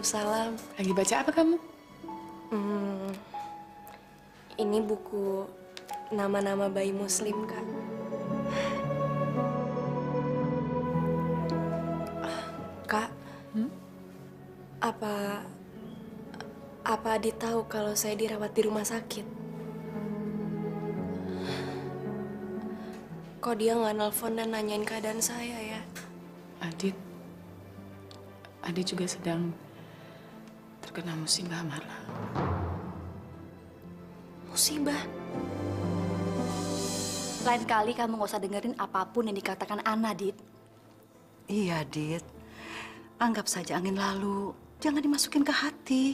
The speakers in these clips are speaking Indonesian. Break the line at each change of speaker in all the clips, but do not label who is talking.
Waalaikumsalam.
Lagi baca apa kamu?
Ini buku nama-nama bayi muslim, Kak. Kak, apa Adit tahu kalau saya dirawat di rumah sakit? Kok dia nggak nelpon dan nanyain keadaan saya ya?
Adit juga sedang terkena musibah, Marla.
Musibah?
Lain kali kamu nggak usah dengerin apapun yang dikatakan Ana, Dit.
Iya, Dit. Anggap saja angin lalu. Jangan dimasukin ke hati.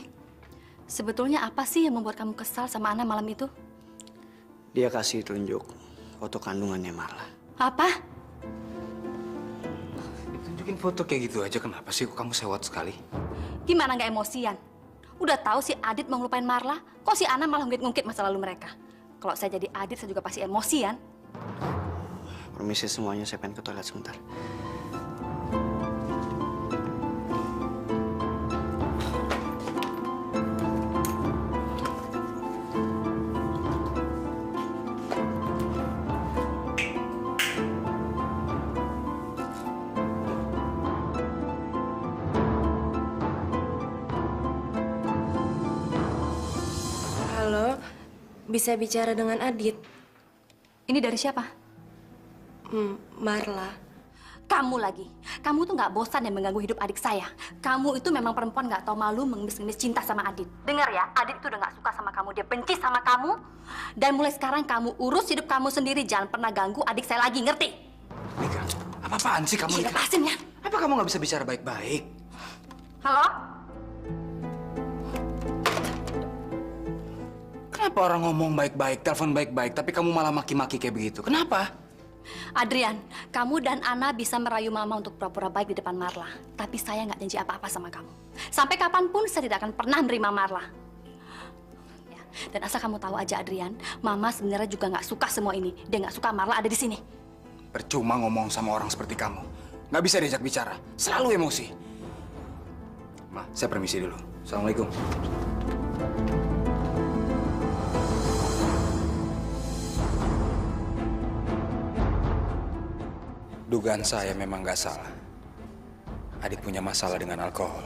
Sebetulnya apa sih yang membuat kamu kesal sama Ana malam itu?
Dia kasih tunjuk foto kandungannya Marla.
Apa?
Ditunjukin foto kayak gitu aja, kenapa sih kok kamu sewot sekali?
Gimana nggak emosian? Udah tahu si Adit mau ngelupain Marla, kok si Ana malah ngungkit-ngungkit masa lalu mereka? Kalau saya jadi Adit, saya juga pasti emosian.
Permisi semuanya, saya pengen ke toilet sebentar.
Halo, bisa bicara dengan Adit?
Ini dari siapa?
Marla.
Kamu lagi. Kamu tuh nggak bosan yang mengganggu hidup adik saya. Kamu itu memang perempuan nggak tahu malu mengemis-ngemis cinta sama Adit. Dengar ya, Adit itu udah nggak suka sama kamu. Dia benci sama kamu. Dan mulai sekarang kamu urus hidup kamu sendiri. Jangan pernah ganggu adik saya lagi, ngerti?
Nika, apa-apaan sih kamu?
Ih, lepasin ya.
Apa kamu nggak bisa bicara baik-baik?
Halo?
Kenapa orang ngomong baik-baik, telepon baik-baik, tapi kamu malah maki-maki kayak begitu? Kenapa?
Adrian, kamu dan Ana bisa merayu Mama untuk pura-pura baik di depan Marla. Tapi saya nggak janji apa-apa sama kamu. Sampai kapanpun saya tidak akan pernah menerima Marla. Ya, dan asal kamu tahu aja, Adrian, Mama sebenarnya juga nggak suka semua ini. Dia nggak suka Marla ada di sini.
Percuma ngomong sama orang seperti kamu. Nggak bisa diajak bicara. Selalu emosi. Ma, saya permisi dulu. Assalamualaikum. Dugaan saya memang nggak salah. Adit punya masalah dengan alkohol.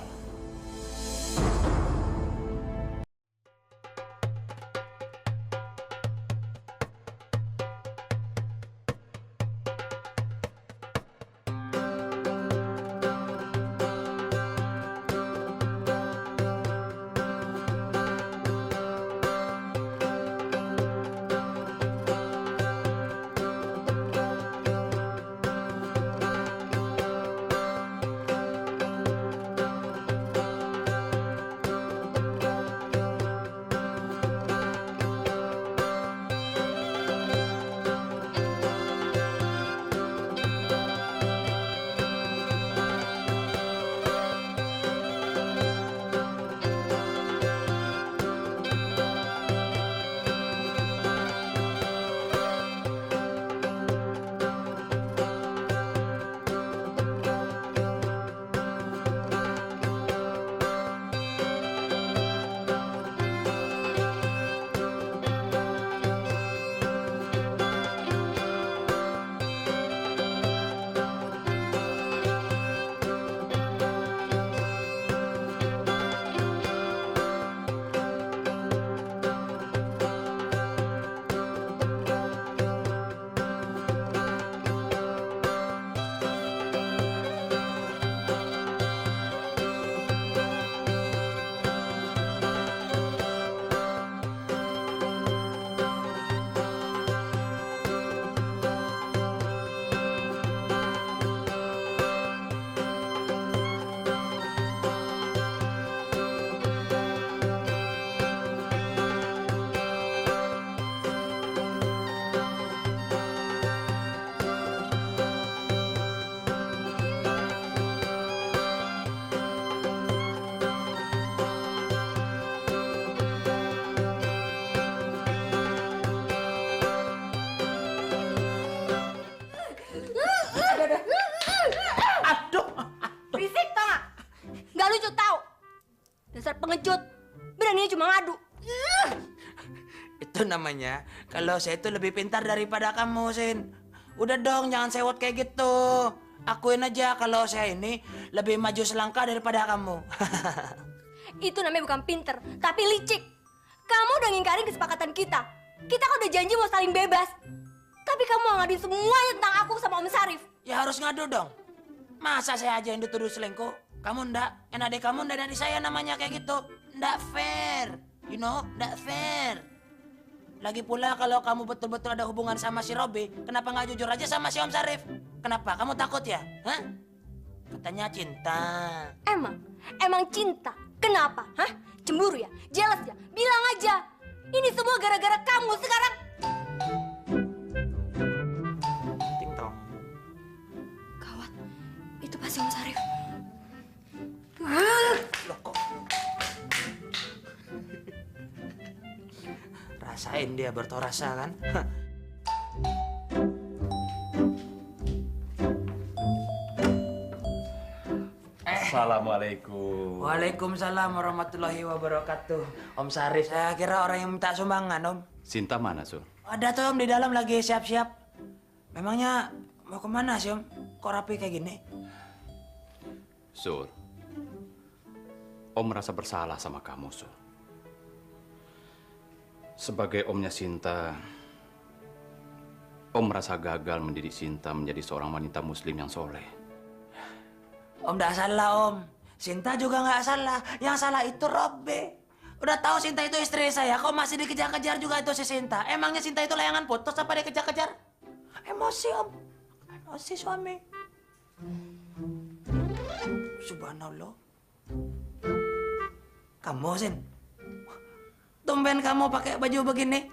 pengecut. Beraninya cuma ngadu.
Itu namanya kalau saya itu lebih pintar daripada kamu, Sin. Udah dong, jangan sewot kayak gitu. Akuin aja kalau saya ini lebih maju selangkah daripada kamu.
Itu namanya bukan pinter, tapi licik. Kamu udah ngingkarin kesepakatan kita. Kita kan udah janji mau saling bebas. Tapi kamu mau ngadu semuanya tentang aku sama Om Sarif.
Ya harus ngadu dong. Masa saya aja yang dituduh selingkuh? Kamu ndak, yang adik kamu ndak dari saya namanya kayak gitu. Ndak fair, you know, ndak fair. Lagi pula kalau kamu betul-betul ada hubungan sama si Robi, kenapa nggak jujur aja sama si Om Sarif? Kenapa? Kamu takut ya? Hah? Katanya cinta.
Emang cinta. Kenapa? Hah? Cemburu ya? Jealous ya? Bilang aja. Ini semua gara-gara kamu sekarang.
Ting tong.
Gawat. Itu pasti Om Sarif.
Loh kok? Rasain dia bertorasa kan?
Assalamualaikum.
Waalaikumsalam warahmatullahi wabarakatuh. Om Sarif, saya kira orang yang minta sumbangan, Om.
Sinta mana, Sur?
Ada tuh Om di dalam lagi siap-siap. Memangnya mau kemana sih Om? Kok rapi kayak gini?
Sur, Om merasa bersalah sama kamu, Sur. Sebagai omnya Sinta, Om merasa gagal mendidik Sinta menjadi seorang wanita muslim yang soleh.
Om nggak salah Om. Sinta juga nggak salah. Yang salah itu Robbe. Udah tahu Sinta itu istri saya, kok masih dikejar-kejar juga itu si Sinta? Emangnya Sinta itu layangan putus apa dikejar-kejar? Emosi Om. Emosi suami. Subhanallah. Kamu Sin, tumben kamu pakai baju begini.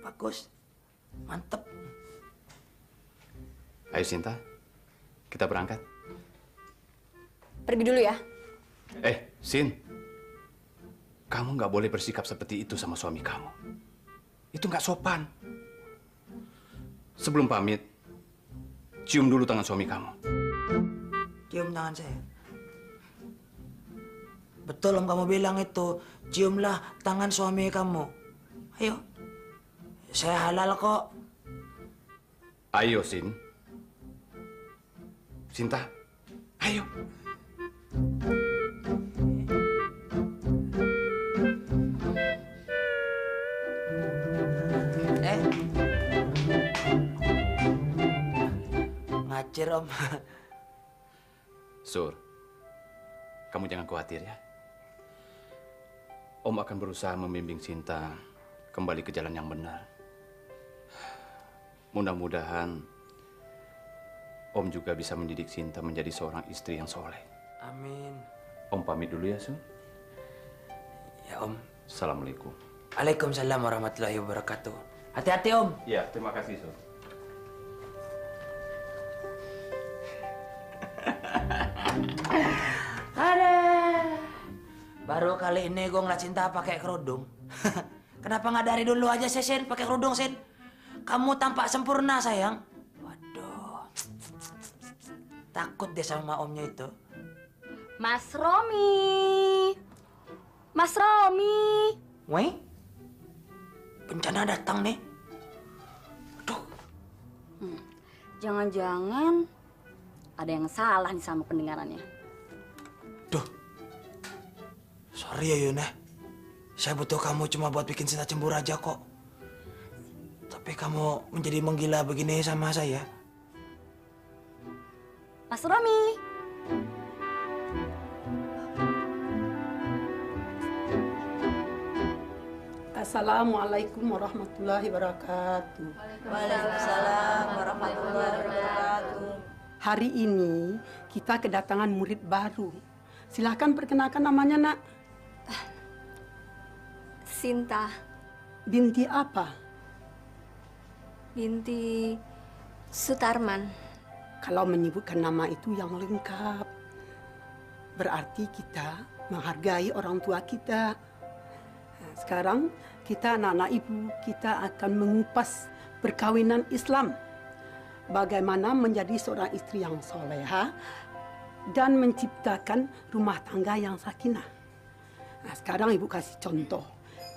Bagus. Mantep.
Ayo Sinta, kita berangkat.
Pergi dulu ya.
Sin, kamu nggak boleh bersikap seperti itu sama suami kamu. Itu nggak sopan. Sebelum pamit, cium dulu tangan suami kamu.
Cium tangan saya. Betul Om kamu bilang itu. Ciumlah tangan suami kamu. Ayo. Saya halal kok.
Ayo, Sin. Sinta, ayo.
Ngacir Om.
Sur, kamu jangan khawatir ya. Om akan berusaha membimbing Sinta kembali ke jalan yang benar. Mudah-mudahan Om juga bisa mendidik Sinta menjadi seorang istri yang soleh.
Amin.
Om pamit dulu ya, Sun.
Ya Om.
Assalamualaikum.
Waalaikumsalam warahmatullahi wabarakatuh. Hati-hati Om.
Ya, terima kasih, Sun.
Ada. Baru kali ini gue ngeliat Sinta pakai kerudung. Kenapa nggak dari dulu aja sih, Sin? Pakai kerudung, Sin. Kamu tampak sempurna, sayang. Waduh. Takut deh sama omnya itu.
Mas Romi. Mas Romi.
Weh? Bencana datang nih. Aduh.
Jangan-jangan ada yang salah nih sama pendengarannya.
Duh. Sorry ya Yuna. Saya butuh kamu cuma buat bikin Sinta cemburu aja kok. Tapi kamu menjadi menggila begini sama saya.
Mas Romi.
Assalamualaikum warahmatullahi wabarakatuh.
Waalaikumsalam warahmatullahi wabarakatuh.
Hari ini kita kedatangan murid baru. Silakan perkenalkan namanya, Nak.
Sinta.
Binti apa?
Binti Sutarman.
Kalau menyebutkan nama itu yang lengkap, berarti kita menghargai orang tua kita. Nah, sekarang kita anak-anak ibu, kita akan mengupas perkawinan Islam. Bagaimana menjadi seorang istri yang soleha dan menciptakan rumah tangga yang sakinah. Nah, sekarang Ibu kasih contoh.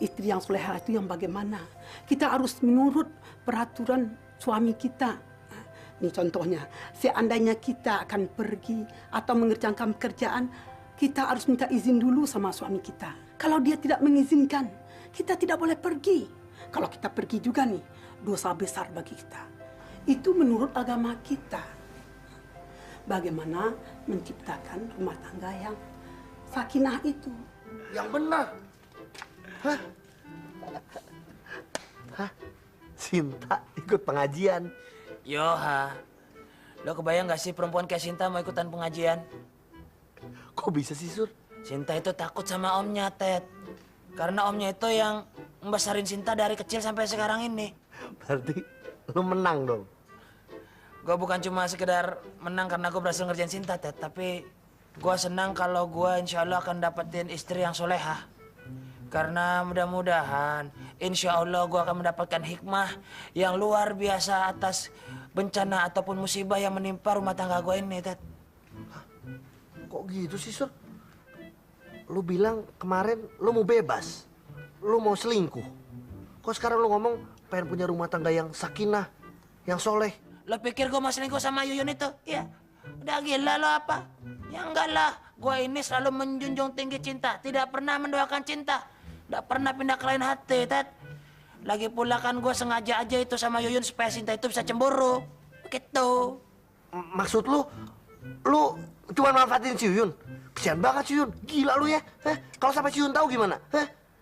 Istri yang soleha itu yang bagaimana? Kita harus menurut peraturan suami kita. Nah, ini contohnya. Seandainya kita akan pergi atau mengerjakan pekerjaan, kita harus minta izin dulu sama suami kita. Kalau dia tidak mengizinkan, kita tidak boleh pergi. Kalau kita pergi juga nih, dosa besar bagi kita. Itu menurut agama kita. Bagaimana menciptakan rumah tangga yang sakinah itu.
Yang benar. Hah? Hah? Sinta ikut pengajian.
Yoha, lo kebayang gak sih perempuan kayak Sinta mau ikutan pengajian?
Kok bisa sih, Sur?
Sinta itu takut sama omnya, Ted. Karena omnya itu yang membesarin Sinta dari kecil sampai sekarang ini.
Berarti lo menang dong.
Gue bukan cuma sekedar menang karena gue berhasil ngerjain Sinta, Ted. Tapi gue senang kalau gue insya Allah akan dapetin istri yang solehah. Karena mudah-mudahan insya Allah gue akan mendapatkan hikmah yang luar biasa atas bencana ataupun musibah yang menimpa rumah tangga gue ini, Ted.
Kok gitu sih, Sur? Lu bilang kemarin lu mau bebas. Lu mau selingkuh. Kok sekarang lu ngomong pengen punya rumah tangga yang sakinah, yang soleh?
Lo pikir gue mau selingkuh sama Yuyun itu? Ya, udah gila lo apa? Ya enggak lah, gue ini selalu menjunjung tinggi cinta. Tidak pernah mendoakan cinta. Tidak pernah pindah ke lain hati, Ted. Lagi pula kan gue sengaja aja itu sama Yuyun supaya Sinta itu bisa cemburu. Begitu.
Maksud lu cuma manfaatin si Yuyun? Kesian banget si Yuyun, gila lu ya. Kalau sampai si Yuyun tahu gimana?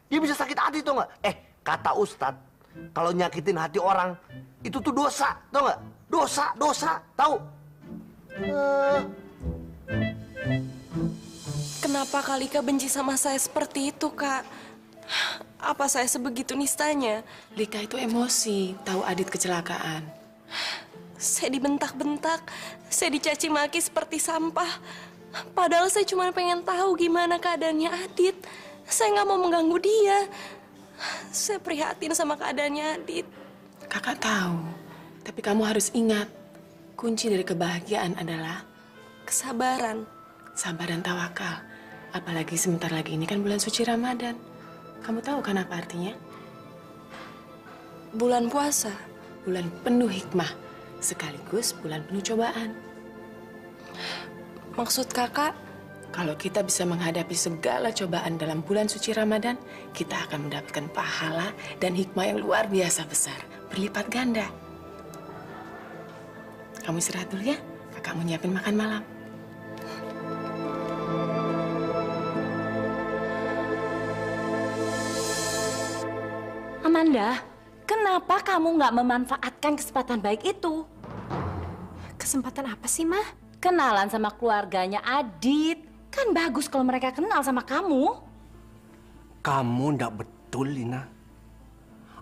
Dia bisa sakit hati tuh nggak? Kata Ustadz, kalau nyakitin hati orang, itu tuh dosa, tau nggak? Dosa, tahu?
Kenapa Kak Lika benci sama saya seperti itu, Kak? Apa saya sebegitu nistanya?
Lika itu emosi, tahu Adit kecelakaan.
Saya dibentak-bentak, saya dicaci maki seperti sampah. Padahal saya cuma pengen tahu gimana keadaannya Adit. Saya nggak mau mengganggu dia. Saya prihatin sama keadaannya Adit.
Kakak tahu, tapi kamu harus ingat, kunci dari kebahagiaan adalah
kesabaran.
Sabar dan tawakal. Apalagi sebentar lagi ini kan bulan suci Ramadan. Kamu tahu kan apa artinya?
Bulan puasa.
Bulan penuh hikmah, sekaligus bulan penuh cobaan.
Maksud kakak?
Kalau kita bisa menghadapi segala cobaan dalam bulan suci Ramadan, kita akan mendapatkan pahala dan hikmah yang luar biasa besar, berlipat ganda. Kamu istirahat dulu ya, kakak mau nyiapin makan malam.
Amanda, kenapa kamu nggak memanfaatkan kesempatan baik itu?
Kesempatan apa sih, Mah?
Kenalan sama keluarganya Adit. Kan bagus kalau mereka kenal sama kamu.
Kamu ndak betul, Lina.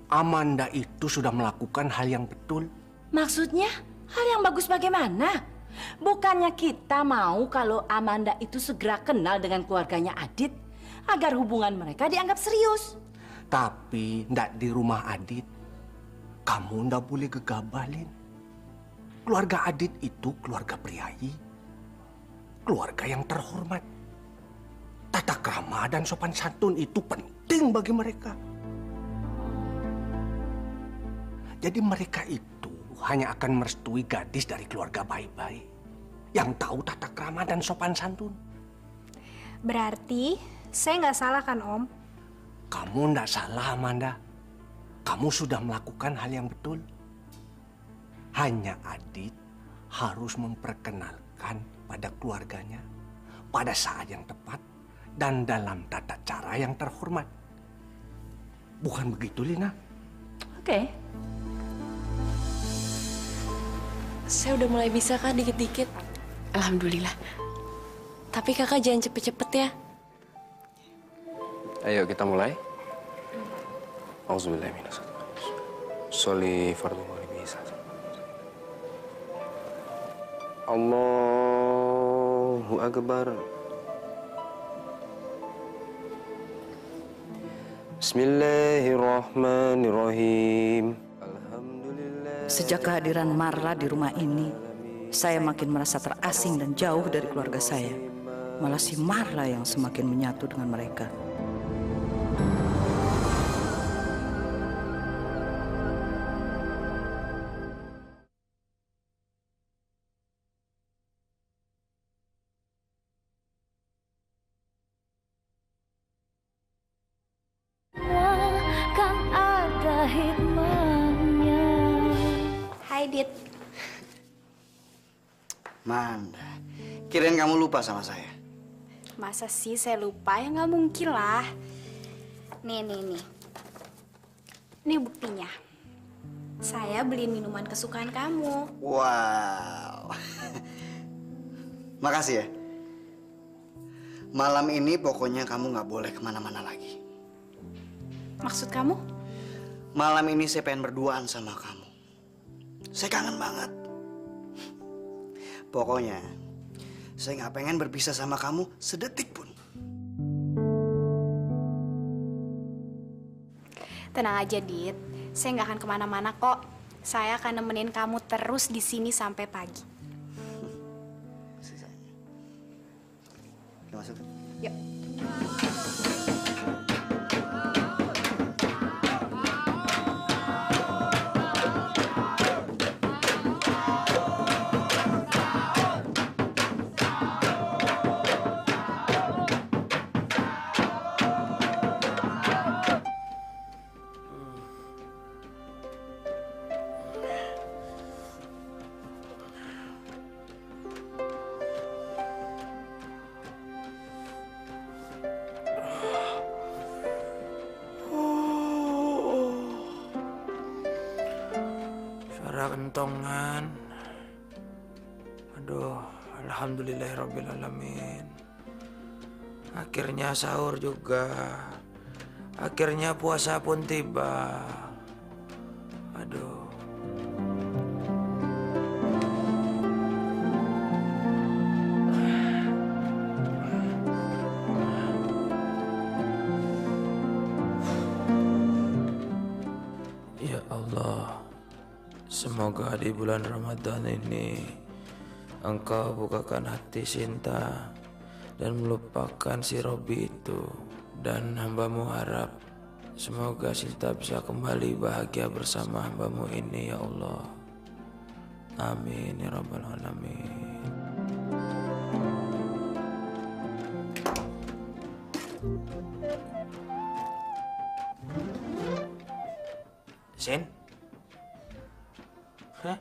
Amanda itu sudah melakukan hal yang betul.
Maksudnya, hal yang bagus bagaimana? Bukannya kita mau kalau Amanda itu segera kenal dengan keluarganya Adit agar hubungan mereka dianggap serius.
Tapi ndak di rumah Adit. Kamu ndak boleh gegabah, Lin. Keluarga Adit itu keluarga priayi. Keluarga yang terhormat. Tata krama dan sopan santun itu penting bagi mereka. Jadi mereka itu hanya akan merestui gadis dari keluarga baik-baik. Yang tahu tata krama dan sopan santun.
Berarti saya nggak salah kan, Om?
Kamu ndak salah, Amanda. Kamu sudah melakukan hal yang betul. Hanya Adit harus memperkenalkan pada keluarganya pada saat yang tepat dan dalam tata cara yang terhormat. Bukan begitu, Lina?
Oke.
Saya udah mulai bisa, Kak, dikit-dikit.
Alhamdulillah.
Tapi kakak jangan cepet-cepet ya.
Ayo kita mulai. Auzubillahi minasyaitonir rajim. Sholli fardhu maghrib isa. Allahu Akbar. Bismillahirrahmanirrahim.
Sejak kehadiran Marla di rumah ini, saya makin merasa terasing dan jauh dari keluarga saya. Malah si Marla yang semakin menyatu dengan mereka.
Kan ada hikmahnya.
Hai, Dit.
Manda, kirain kamu lupa sama saya.
Masa sih saya lupa? Ya nggak mungkin lah. Nih. Ini buktinya. Saya beliin minuman kesukaan kamu.
Wow. Makasih ya. Malam ini pokoknya kamu nggak boleh kemana-mana lagi.
Maksud kamu?
Malam ini saya pengen berduaan sama kamu. Saya kangen banget. Pokoknya, saya nggak pengen berpisah sama kamu sedetik pun.
Tenang aja, Dit. Saya nggak akan kemana-mana kok. Saya akan nemenin kamu terus di sini sampai pagi.
Kita masuk.
Yuk.
Suara kentongan. Aduh, alhamdulillahirrabbilalamin. Akhirnya sahur juga. Akhirnya puasa pun tiba. Aduh. Ya Allah, semoga di bulan Ramadan ini Engkau bukakan hati Sinta dan melupakan si Robi itu. Dan hamba-Mu harap semoga Sinta bisa kembali bahagia bersama hamba-Mu ini, ya Allah. Amin ya Rabbal Alamin. Sin? Hah?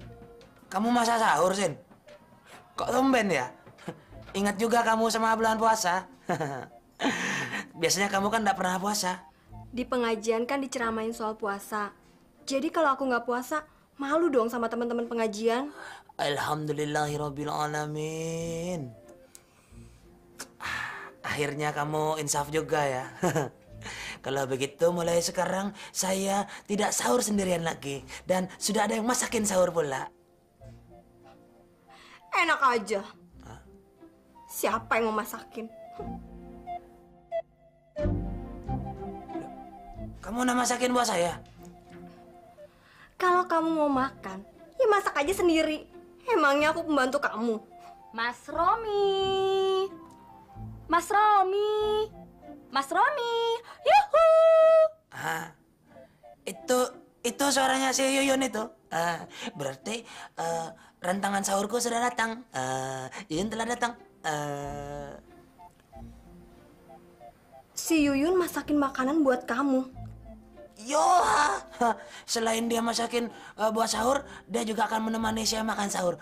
Kamu masa sahur, Sin? Kok tumben ya? Ingat juga kamu sama bulan puasa. Biasanya kamu kan nggak pernah puasa.
Di pengajian kan diceramain soal puasa. Jadi kalau aku nggak puasa, malu dong sama teman-teman pengajian.
Alhamdulillahirrabbilalamin. Akhirnya kamu insaf juga ya. Kalau begitu mulai sekarang saya tidak sahur sendirian lagi. Dan sudah ada yang masakin sahur pula.
Enak aja. Siapa yang mau masakin?
Kamu udah masakin buat saya?
Kalau kamu mau makan, ya masak aja sendiri. Emangnya aku pembantu kamu?
Mas Romi. Mas Romi. Mas Romi. Yuhu.
Ah, itu suaranya si Yuyun itu. Berarti rantangan sahurku sudah datang. Yuyun telah datang.
Si Yuyun masakin makanan buat kamu.
Yo, selain dia masakin buat sahur, dia juga akan menemani saya makan sahur.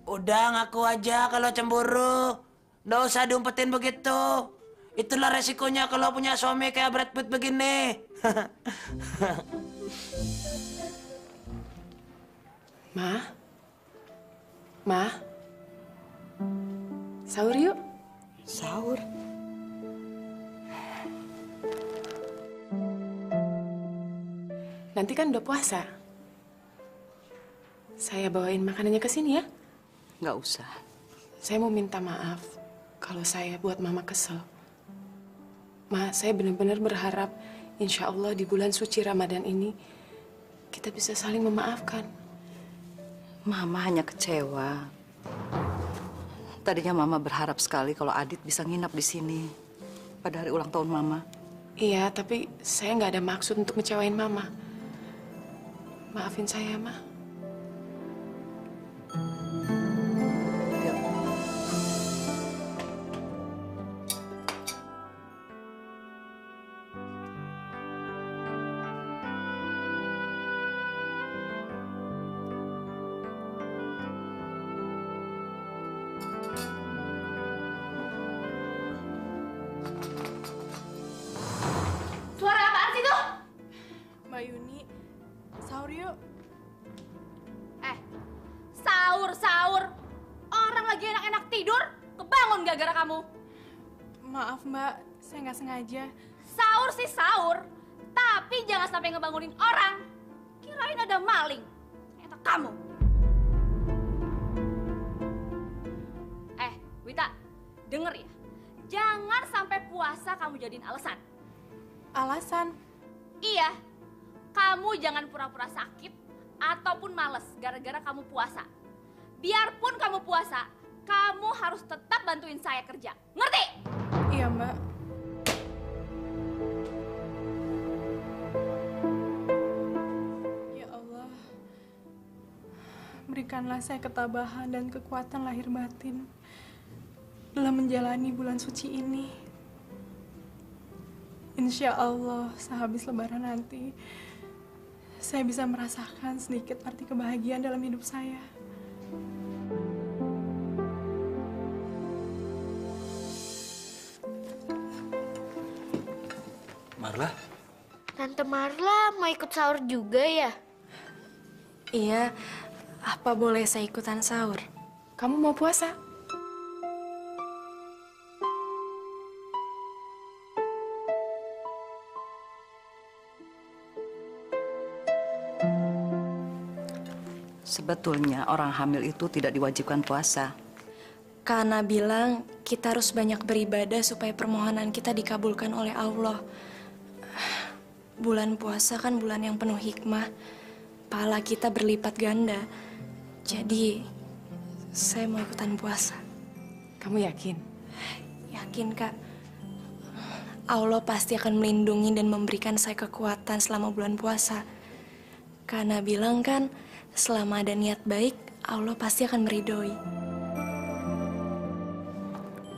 Udah ngaku aja kalau cemburu. Nggak usah diumpetin begitu. Itulah resikonya kalau punya suami kayak Brad Pitt begini.
Ma, sahur yuk.
Sahur?
Nanti kan udah puasa. Saya bawain makanannya ke sini ya.
Nggak usah.
Saya mau minta maaf kalau saya buat Mama kesel. Ma, saya benar-benar berharap insya Allah di bulan suci Ramadan ini kita bisa saling memaafkan.
Mama hanya kecewa. Tadinya Mama berharap sekali kalau Adit bisa nginap di sini pada hari ulang tahun Mama.
Iya, tapi saya nggak ada maksud untuk ngecewain Mama. Maafin saya, Ma.
Suara apaan sih tuh?
Mbak Yuni, sahur yuk.
Sahur. Orang lagi enak-enak tidur, kebangun gara-gara kamu.
Maaf Mbak, saya nggak sengaja.
Sahur sih sahur, tapi jangan sampai ngebangunin orang. Kirain ada maling. Ternyata kamu. Wita, denger ya. Jangan sampai puasa kamu jadiin alasan.
Alasan?
Iya, kamu jangan pura-pura sakit ataupun males gara-gara kamu puasa. Biarpun kamu puasa, kamu harus tetap bantuin saya kerja. Ngerti?
Iya Mbak. Ya Allah, berikanlah saya ketabahan dan kekuatan lahir batin dalam menjalani bulan suci ini. Insya Allah, sehabis lebaran nanti, saya bisa merasakan sedikit arti kebahagiaan dalam hidup saya.
Marla?
Tante Marla mau ikut sahur juga ya?
Iya, apa boleh saya ikutan sahur?
Kamu mau puasa?
Sebetulnya orang hamil itu tidak diwajibkan puasa.
Karena bilang kita harus banyak beribadah supaya permohonan kita dikabulkan oleh Allah. Bulan puasa kan bulan yang penuh hikmah. Pahala kita berlipat ganda. Jadi, saya mau ikutan puasa.
Kamu yakin?
Yakin, Kak. Allah pasti akan melindungi dan memberikan saya kekuatan selama bulan puasa. Karena bilang kan, selama ada niat baik, Allah pasti akan meridhoi.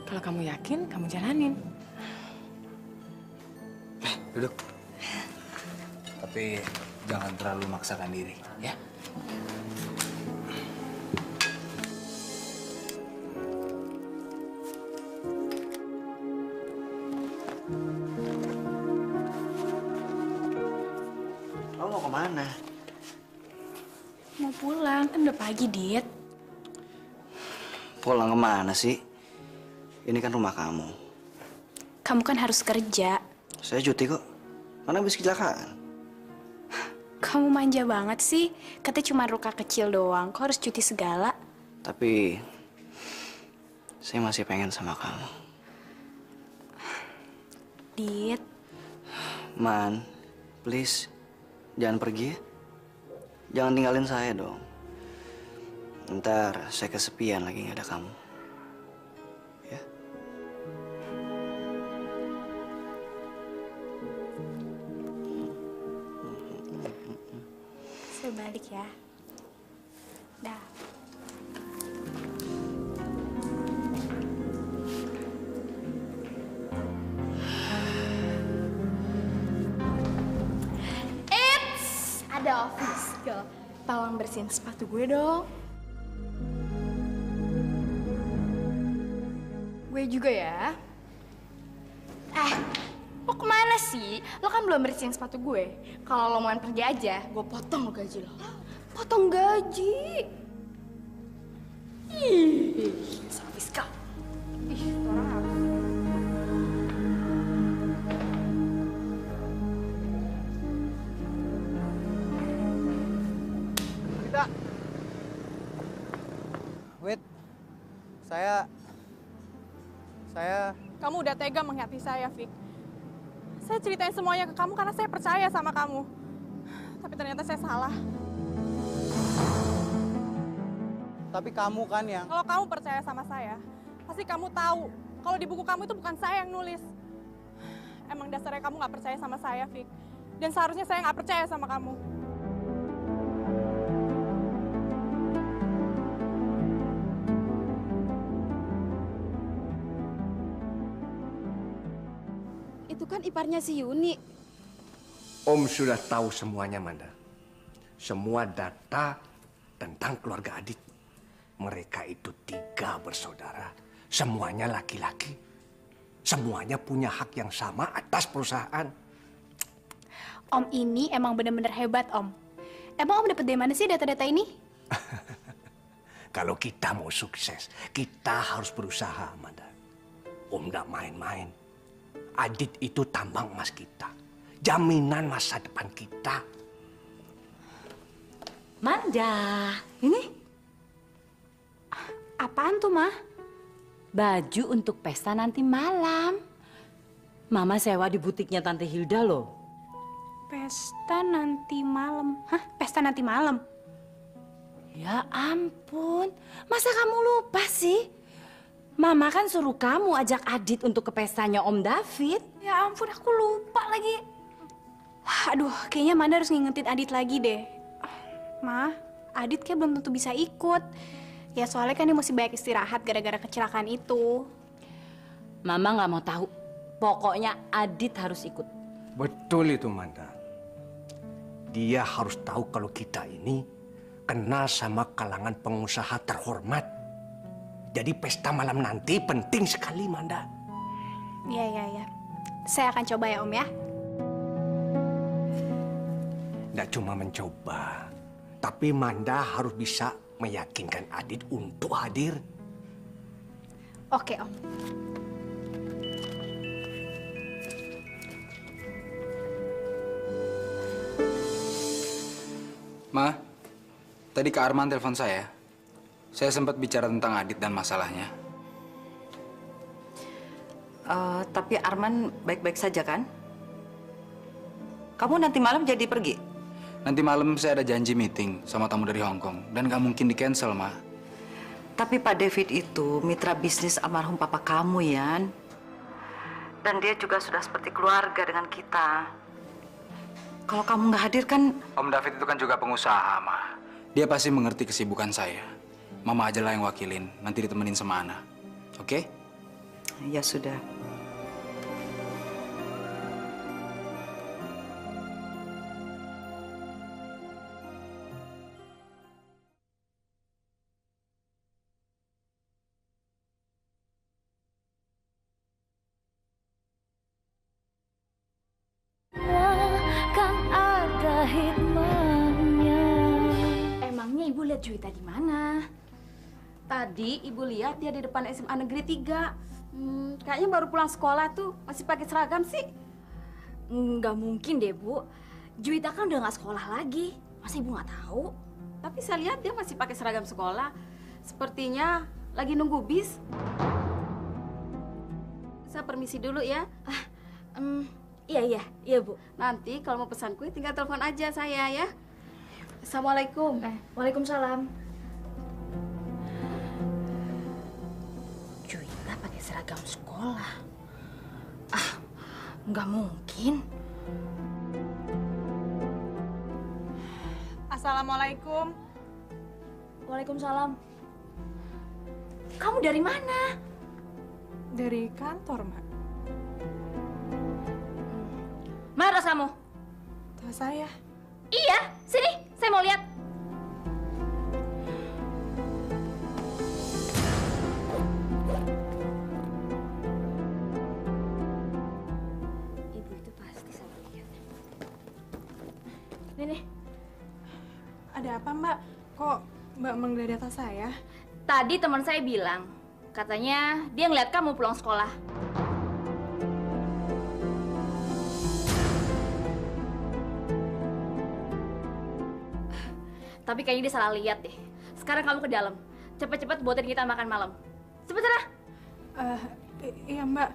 Kalau kamu yakin, kamu jalanin.
Duduk. Tapi jangan terlalu memaksakan diri, ya?
Kamu mau kemana?
Mau pulang, kan udah pagi, Dit.
Pulang kemana sih? Ini kan rumah kamu.
Kamu kan harus kerja.
Saya cuti kok. Mana habis kecelakaan?
Kamu manja banget sih. Katanya cuma luka kecil doang. Kok harus cuti segala?
Tapi saya masih pengen sama kamu.
Dit.
Man, please jangan pergi ya. Jangan tinggalin saya dong. Ntar saya kesepian lagi nggak ada kamu. Ya.
Saya balik ya. Dah. Ada office girl. Tolong bersihin sepatu gue dong. Gue juga ya. Lo kemana sih? Lo kan belum bersihin sepatu gue. Kalau lo mau pergi aja, gue potong lo gaji lo. Potong gaji? Ih, office girl. Ih, orang harus.
Wait, saya...
Kamu udah tega menghati saya, Fik.
Saya ceritain semuanya ke kamu karena saya percaya sama kamu. Tapi ternyata saya salah.
Tapi kamu kan yang...
Kalau kamu percaya sama saya, pasti kamu tahu kalau di buku kamu itu bukan saya yang nulis. Emang dasarnya kamu nggak percaya sama saya, Vic. Dan seharusnya saya nggak percaya sama kamu.
Itu kan iparnya si Yuni.
Om sudah tahu semuanya, Manda. Semua data tentang keluarga Adit. Mereka itu 3 bersaudara. Semuanya laki-laki. Semuanya punya hak yang sama atas perusahaan.
Om ini emang bener-bener hebat, Om. Emang Om dapet dari mana sih data-data ini?
Kalau kita mau sukses, kita harus berusaha, Manda. Om nggak main-main. Adit itu tambang emas kita. Jaminan masa depan kita.
Manda, ini
apaan tuh, Ma?
baju untuk pesta nanti malam. Mama sewa di butiknya Tante Hilda loh.
Pesta nanti malam. Hah? Pesta nanti malam?
Ya ampun, masa kamu lupa sih? Mama kan suruh kamu ajak Adit untuk ke pestanya Om David.
Ya ampun, aku lupa lagi. Aduh, kayaknya Manda harus ngingetin Adit lagi deh. Ma, Adit kayak belum tentu bisa ikut. Ya soalnya kan dia mesti banyak istirahat gara-gara kecelakaan itu.
Mama nggak mau tahu. Pokoknya Adit harus ikut.
Betul itu, Manda. Dia harus tahu kalau kita ini kenal sama kalangan pengusaha terhormat. Jadi pesta malam nanti penting sekali, Manda.
Iya. Saya akan coba ya, Om ya.
Nggak cuma mencoba, tapi Manda harus bisa meyakinkan Adit untuk hadir.
Oke, Om.
Ma, tadi Kak Arman telepon saya. Saya sempat bicara tentang Adit dan masalahnya.
Tapi Arman baik-baik saja kan? Kamu nanti malam jadi pergi?
Nanti malam saya ada janji meeting sama tamu dari Hong Kong dan nggak mungkin di-cancel, Ma.
Tapi Pak David itu mitra bisnis almarhum papa kamu, Yan. Dan dia juga sudah seperti keluarga dengan kita. Kalau kamu nggak hadir kan...
Om David itu kan juga pengusaha, Ma. Dia pasti mengerti kesibukan saya. Mama aja lah yang wakilin, nanti ditemenin sama Ana. Oke?
Ya sudah.
Kan ada hikmahnya.
Emangnya Ibu lihat Juwita di mana? Tadi Ibu lihat dia di depan SMA Negeri 3. Kayaknya baru pulang sekolah tuh, masih pakai seragam sih. Nggak mungkin deh, Bu. Juwita kan udah nggak sekolah lagi. Masa Ibu nggak tahu? Tapi saya lihat dia masih pakai seragam sekolah. Sepertinya lagi nunggu bis. Saya permisi dulu ya. Iya, Bu. Nanti kalau mau pesan kue tinggal telepon aja saya ya. Assalamualaikum. Waalaikumsalam.
Juwita pakai seragam sekolah. Nggak mungkin.
Assalamualaikum.
Waalaikumsalam. Kamu dari mana?
Dari kantor, Mak.
Mana tas kamu?
Tas saya.
Iya, sini. Saya mau lihat. Ibu itu pasti salah lihat. Nih.
Ada apa, Mbak? Kok Mbak menggeledah tas saya?
Tadi teman saya bilang, katanya dia ngeliat kamu pulang sekolah. Tapi kayaknya dia salah lihat deh. Sekarang kamu ke dalam. Cepet-cepet buatin kita makan malam. Cepet sana.
Iya, Mbak.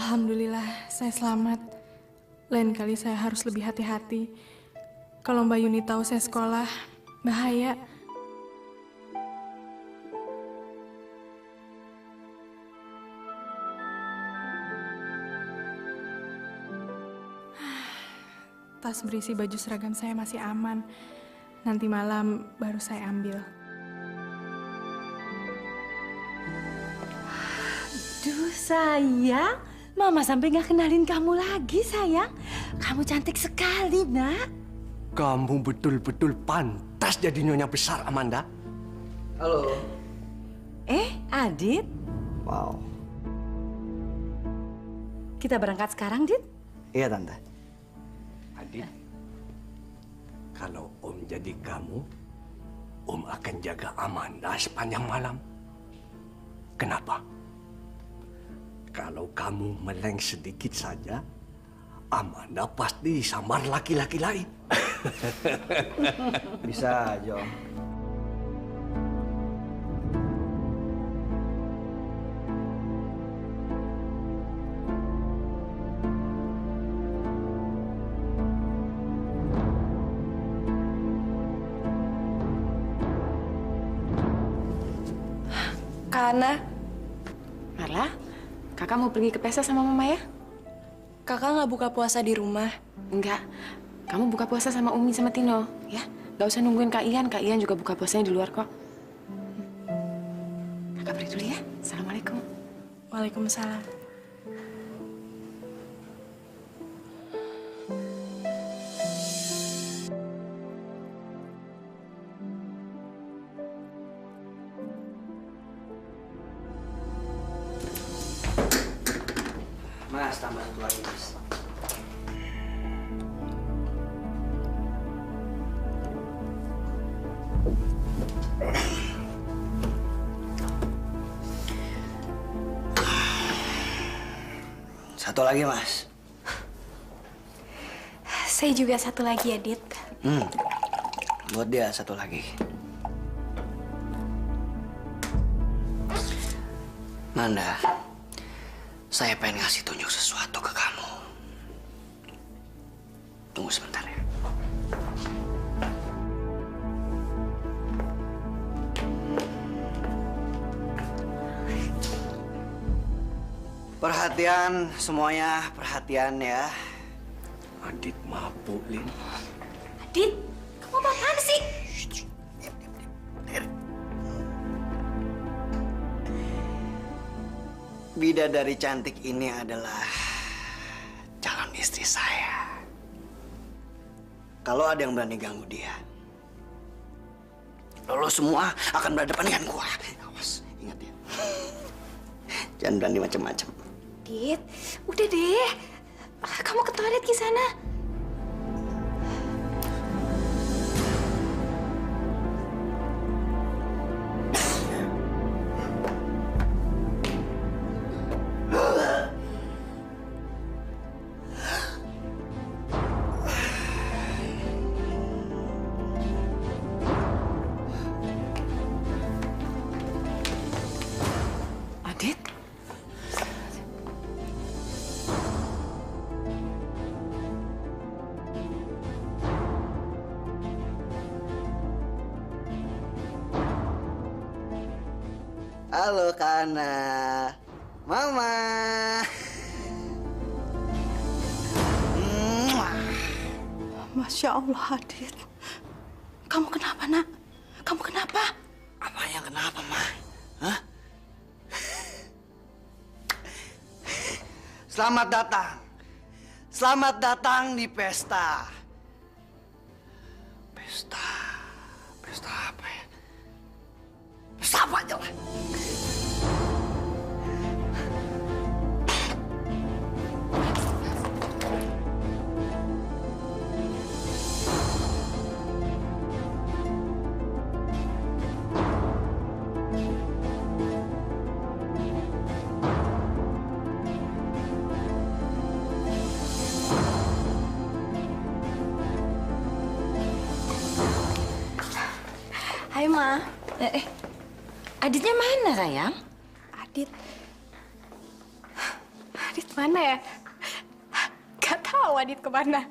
Alhamdulillah, saya selamat. Lain kali saya harus lebih hati-hati. Kalau Mbak Yuni tahu saya sekolah, bahaya. Tas berisi baju seragam saya masih aman. Nanti malam baru saya ambil.
Duh sayang, Mama sampai nggak kenalin kamu lagi sayang. Kamu cantik sekali nak.
Kamu betul-betul pantas jadi nyonya besar, Amanda.
Halo.
Adit.
Wow.
Kita berangkat sekarang, Dit?
Iya, Tante.
Adit, kalau Om jadi kamu, Om akan jaga Amanda sepanjang malam. Kenapa? Kalau kamu meleng sedikit saja, Amanda pasti samar laki-laki lain.
Bisa aja, Om.
Kana,
Marla, kakak mau pergi ke pesta sama mama ya?
kakak nggak buka puasa di rumah?
Enggak, kamu buka puasa sama Umi sama Tino, ya? Gak usah nungguin Kak Ian juga buka puasanya di luar kok. Kakak pergi dulu ya, Assalamualaikum.
Waalaikumsalam.
Mas, tambah satu lagi, Mas. Satu lagi, Mas.
Saya juga satu lagi, Adit.
Buat dia satu lagi. Manda, saya pengen ngasih tunjuk sesuatu ke kamu. Tunggu sebentar ya. Perhatian semuanya, perhatian ya.
Adit mabuk, Lin.
Adit, kamu apaan sih?
Bidadari cantik ini adalah calon istri saya. Kalau ada yang berani ganggu dia, lo semua akan berhadapan dengan gua. Awas, ingat ya. Jangan berani macam-macam.
Dit, udah deh. Kamu ke toilet di sana.
Adit?
Halo, Kana. Mama.
Masya Allah, Adit. Kamu kenapa, nak? Kamu kenapa?
Apa yang kenapa, Ma? Hah? Selamat datang. Selamat datang di pesta. Pesta. Pesta apa ya? Pesta apa aja lah.
Hai, Ma.
Aditnya mana, sayang?
Adit. Adit Kemana ya? Gak tahu Adit kemana.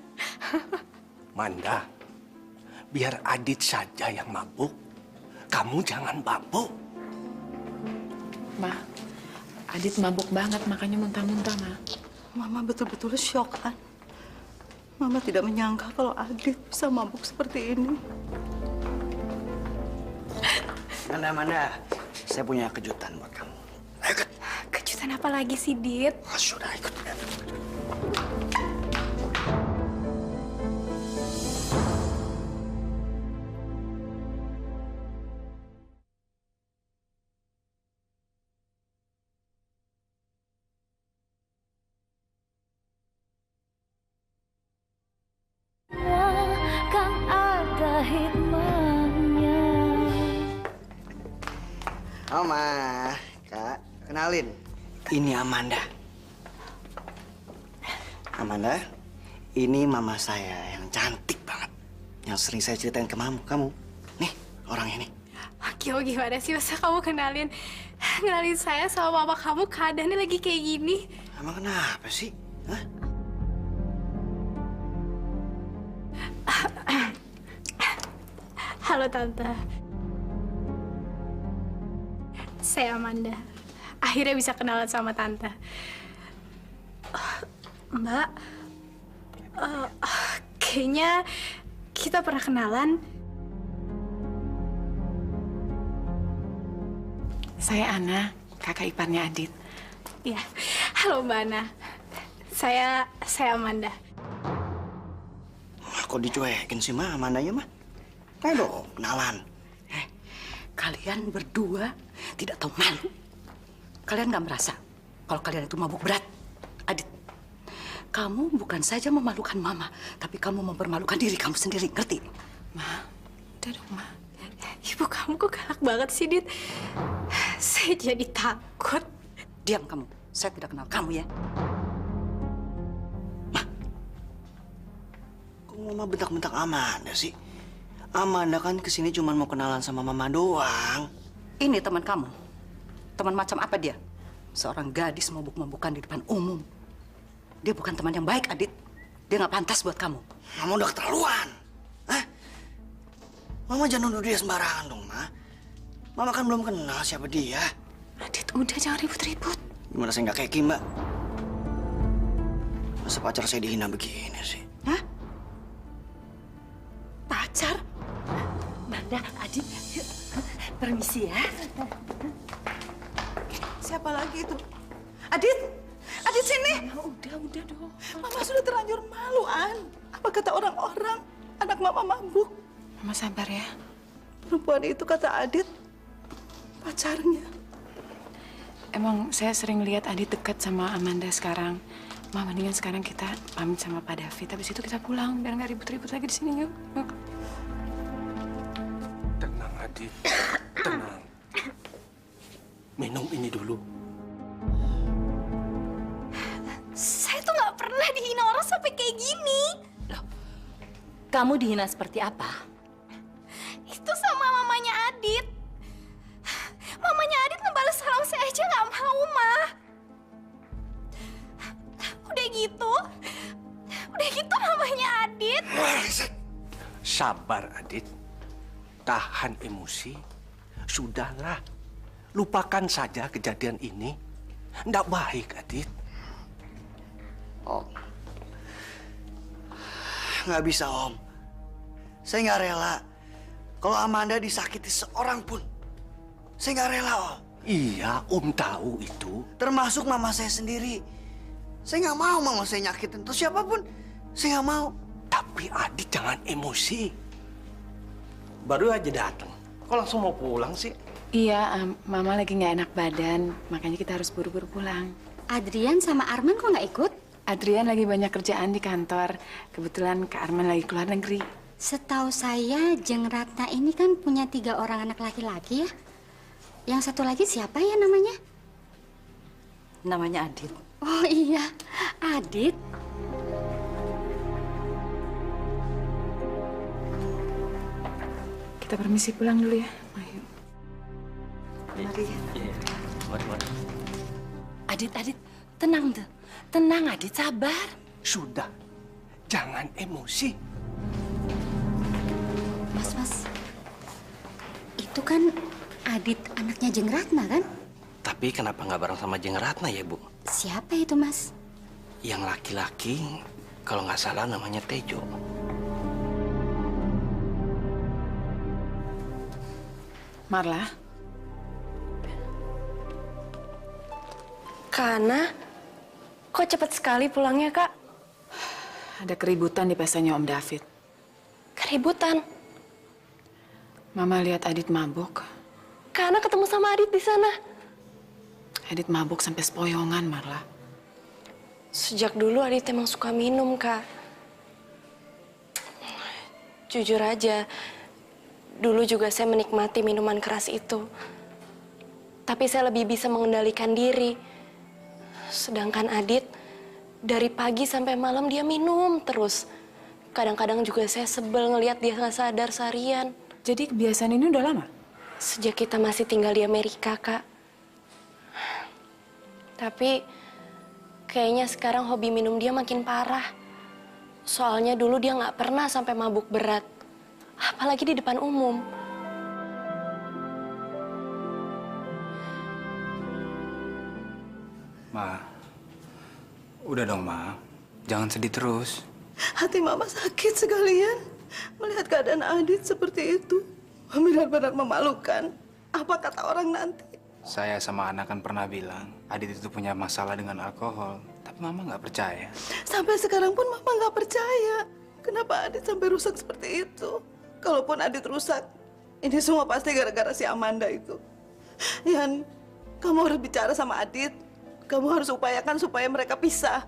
Manda, biar Adit saja yang mabuk. Kamu jangan mabuk.
Ma, Adit mabuk banget, makanya muntah-muntah, Ma.
Mama betul-betul shock, An. Mama tidak menyangka kalau Adit bisa mabuk seperti ini.
Manda, saya punya kejutan buat kamu. Ayo, ikut.
Kejutan apa lagi sih, Dit?
Oh, sudah, ikut.
Kan ada hikmahnya.
Oma, Kak, kenalin. Ini Amanda. Amanda, ini mama saya yang cantik banget. Yang sering saya ceritain ke kamu. Nih, orang ini.
Kyo, gimana sih masa kamu kenalin saya sama mama kamu keadaannya lagi kayak gini?
Emang kenapa sih? Hah?
Halo Tante. Saya Amanda. Akhirnya bisa kenalan sama Tante. Mbak, kayaknya kita pernah kenalan.
Saya Ana, kakak iparnya Adit.
Iya. Halo Mbak Ana. Saya Amanda.
Kok dicuekin sih, Ma, Amandanya, Ma? Ayo dong, kenalan.
Kalian berdua tidak tahu malu. Kalian nggak merasa kalau kalian itu mabuk berat? Adit, kamu bukan saja memalukan Mama, tapi kamu mempermalukan diri kamu sendiri, ngerti?
Ma, udah dong, Ma.
Ibu kamu kok galak banget sih, Dit? Saya jadi takut.
Diam kamu, saya tidak kenal kamu ya.
Kok Mama bentak-bentak Amanda sih? Amanda kan kesini cuma mau kenalan sama Mama doang.
Ini teman kamu. Teman macam apa dia? Seorang gadis mabuk-mabukan di depan umum. Dia bukan teman yang baik, Adit. Dia nggak pantas buat kamu.
Mama udah keterlaluan. Hah? Mama jangan nuduh dia sembarangan dong, Ma. Mama kan belum kenal siapa dia.
Adit, udah jangan ribut-ribut.
Gimana saya nggak kayak Kim, Mbak? Masa pacar saya dihina begini sih?
Hah? Pacar?
Manda, Adit, permisi ya.
Siapa lagi itu? Adit! Adit sini!
Udah dong.
Mama sudah terlanjur malu, An. Apa kata orang-orang? Anak Mama mabuk.
Mama sabar ya.
Perempuan itu kata Adit, pacarnya.
Emang saya sering lihat Adit dekat sama Amanda sekarang. Ma, mendingan sekarang kita pamit sama Pak David. Habis itu kita pulang biar nggak ribut-ribut lagi di sini, yuk. Yuk.
Tenang, Adit. Tenang. Minum ini dulu.
Saya tuh nggak pernah dihina orang sampai kayak gini.
Loh, kamu dihina seperti apa?
Itu sama mamanya Adit. Mamanya Adit ngebales salam saya aja nggak mau, Ma. Udah gitu mamanya Adit.
Sabar, Adit. Tahan emosi. Sudahlah. Lupakan saja kejadian ini. Nggak baik, Adit.
Om. Nggak bisa, Om. Saya nggak rela kalau Amanda disakiti seorang pun. Saya nggak rela, Om.
Iya, Om tahu itu.
Termasuk mama saya sendiri. Saya nggak mau mama saya nyakitin. Terus siapapun, saya nggak mau.
Tapi Adit jangan emosi.
Baru aja datang. Kok langsung mau pulang sih?
Iya, Mama lagi nggak enak badan. Makanya kita harus buru-buru pulang.
Adrian sama Arman kok nggak ikut?
Adrian lagi banyak kerjaan di kantor. Kebetulan Kak Arman lagi keluar negeri.
Setahu saya, Jeng Ratna ini kan punya 3 orang anak laki-laki ya. Yang satu lagi siapa ya namanya?
Namanya Adit.
Oh iya, Adit.
Kita permisi pulang dulu ya. Ayo.
Mari.
Mari.
Adit, tenang tuh.
Tenang, Adit, sabar.
Sudah, jangan emosi.
Mas, itu kan Adit anaknya Jeng Ratna kan?
Tapi kenapa nggak bareng sama Jeng Ratna ya, Bu?
Siapa itu, Mas?
Yang laki-laki, kalau nggak salah namanya Tejo.
Marla,
Kana, kok cepet sekali pulangnya, Kak?
ada keributan di pestanya Om David.
Keributan?
Mama lihat Adit mabuk.
Kana ketemu sama Adit di sana.
Adit mabuk sampai sepoyongan, Marla.
Sejak dulu Adit emang suka minum, Kak. Jujur aja, dulu juga saya menikmati minuman keras itu. Tapi saya lebih bisa mengendalikan diri. Sedangkan Adit, dari pagi sampai malam dia minum terus. Kadang-kadang juga saya sebel ngelihat dia nggak sadar seharian.
Jadi kebiasaan ini udah lama?
Sejak kita masih tinggal di Amerika, Kak. Tapi kayaknya sekarang hobi minum dia makin parah. Soalnya dulu dia nggak pernah sampai mabuk berat. Apalagi di depan umum.
Ma, udah dong, Ma. Jangan sedih terus.
Hati Mama sakit sekalian melihat keadaan Adit seperti itu. Benar-benar memalukan. Apa kata orang nanti?
Saya sama anak kan pernah bilang, Adit itu punya masalah dengan alkohol. Tapi Mama nggak percaya.
Sampai sekarang pun Mama nggak percaya. Kenapa Adit sampai rusak seperti itu? Kalaupun Adit rusak, ini semua pasti gara-gara si Amanda itu. Yan, kamu harus bicara sama Adit. Kamu harus upayakan supaya mereka pisah.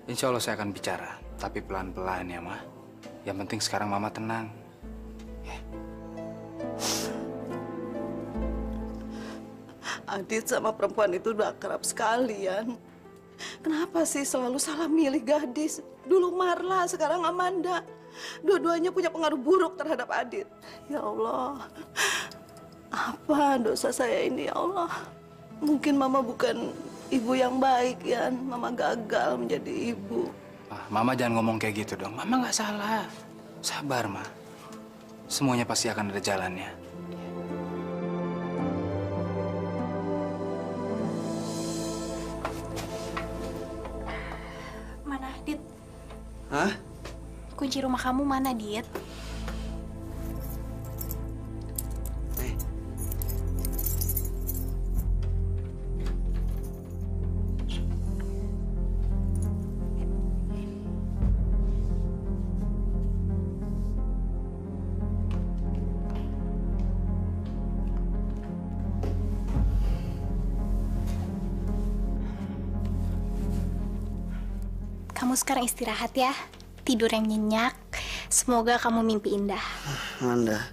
Insya Allah saya akan bicara, tapi pelan-pelan ya, Ma. Yang penting sekarang Mama tenang.
Adit sama perempuan itu udah akrab sekali, Yan. Kenapa sih selalu salah milih gadis? Dulu Marla, sekarang Amanda. Dua-duanya punya pengaruh buruk terhadap Adit. Ya Allah, apa dosa saya ini, ya Allah? Mungkin Mama bukan ibu yang baik, Yan. Mama gagal menjadi ibu.
Mama jangan ngomong kayak gitu dong. Mama nggak salah. Sabar, Ma. Semuanya pasti akan ada jalannya.
Mana, Dit?
Hah?
Kunci rumah kamu mana, Dit? Kamu sekarang istirahat ya. Tidur yang nyenyak. Semoga kamu mimpi indah.
Amanda,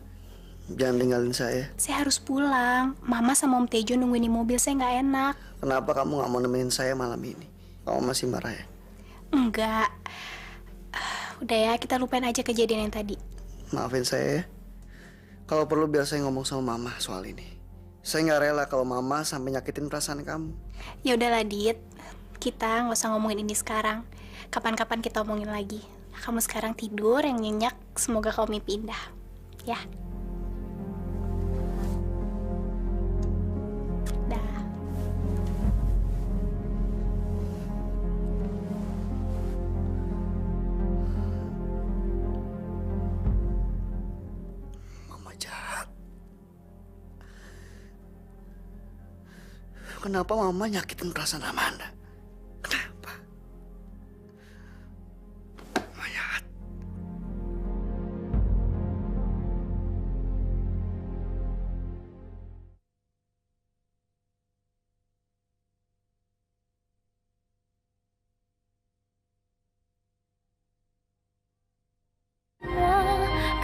jangan tinggalin saya.
Saya harus pulang. Mama sama Om Tejo nungguin di mobil, saya nggak enak.
Kenapa kamu nggak mau nemenin saya malam ini? Kamu masih marah ya?
Enggak. Udah ya, kita lupain aja kejadian yang tadi.
Maafin saya ya. Kalau perlu biar saya ngomong sama Mama soal ini. Saya nggak rela kalau Mama sampai nyakitin perasaan kamu.
Ya udahlah, Dit. Kita nggak usah ngomongin ini sekarang. Kapan-kapan kita omongin lagi. Kamu sekarang tidur yang nyenyak. Semoga kamu mimpi indah. Ya. Dah.
Mama jahat. Kenapa Mama nyakitin perasaan Amanda?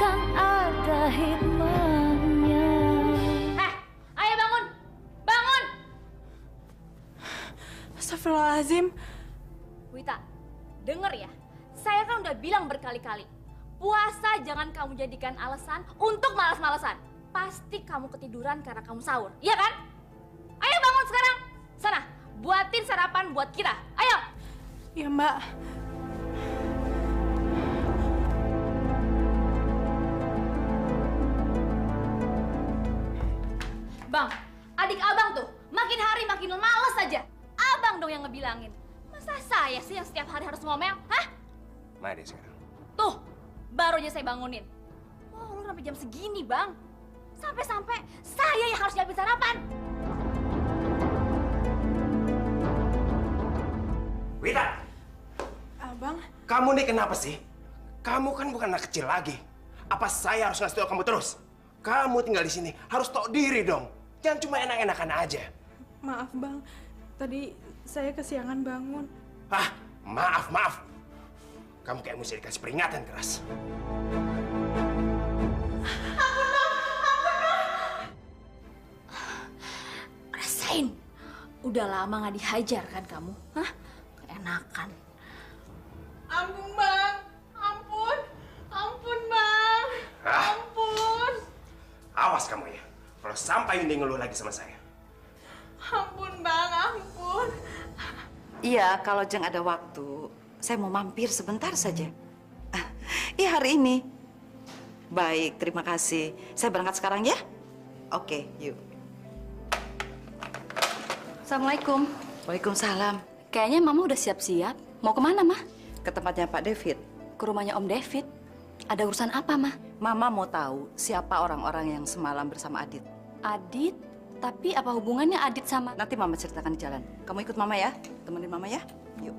Kan ada hikmahnya.
Ayo bangun! Bangun!
Astagfirullahaladzim.
Wita, denger ya. Saya kan udah bilang berkali-kali. Puasa jangan kamu jadikan alasan untuk malas-malasan. Pasti kamu ketiduran karena kamu sahur, iya kan? Ayo bangun sekarang. Sana,
buatin sarapan buat kita. Ayo.
Ya, Mbak.
Bang, adik abang tuh makin hari makin males aja. Abang dong yang ngebilangin. Masa saya sih yang setiap hari harus ngomel? Hah?
Mana dia sekarang?
Tuh, baru aja saya bangunin. Oh, lu sampai jam segini, Bang. Sampai-sampai saya yang harus siapin sarapan.
Wita!
Abang?
Kamu nih kenapa sih? Kamu kan bukan anak kecil lagi. Apa saya harus ngasih tahu kamu terus? Kamu tinggal di sini, harus tahu diri dong. Jangan cuma enak-enakan aja.
Maaf, Bang. Tadi saya kesiangan bangun.
Ah, maaf. Kamu kayak mesti dikasih peringatan keras.
Rasain. Udah lama nggak dihajar kan kamu? Hah? Keenakan.
Ampun, Bang. Ampun. Ampun, Bang. Ampun.
Awas kamu ya. Kalau sampai Yundi ngeluh lagi sama saya.
Ampun, Bang. Ampun.
Iya, kalau Jeng ada waktu, saya mau mampir sebentar saja. Iya, hari ini. Baik, terima kasih. Saya berangkat sekarang ya? Oke, yuk.
Assalamualaikum.
Waalaikumsalam.
Kayaknya Mama udah siap-siap. Mau kemana, Mah?
Ke tempatnya Pak David.
Ke rumahnya Om David. Ada urusan apa, Mah?
Mama mau tahu siapa orang-orang yang semalam bersama Adit.
Adit? Tapi apa hubungannya Adit sama...
Nanti Mama ceritakan di jalan. Kamu ikut Mama ya? Temenin Mama ya? Yuk.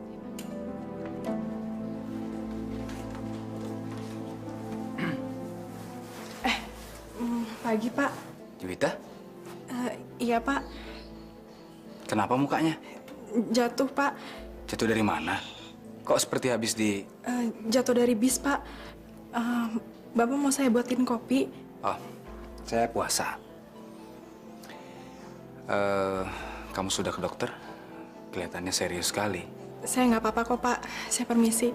Pagi, Pak.
Juwita,
Iya, Pak.
kenapa mukanya?
Jatuh, Pak.
Jatuh dari mana? Kok seperti habis di...
Jatuh dari bis, Pak. Bapak mau saya buatin kopi?
Oh, saya puasa. Kamu sudah ke dokter? Kelihatannya serius sekali.
Saya nggak apa-apa kok, Pak. Saya permisi.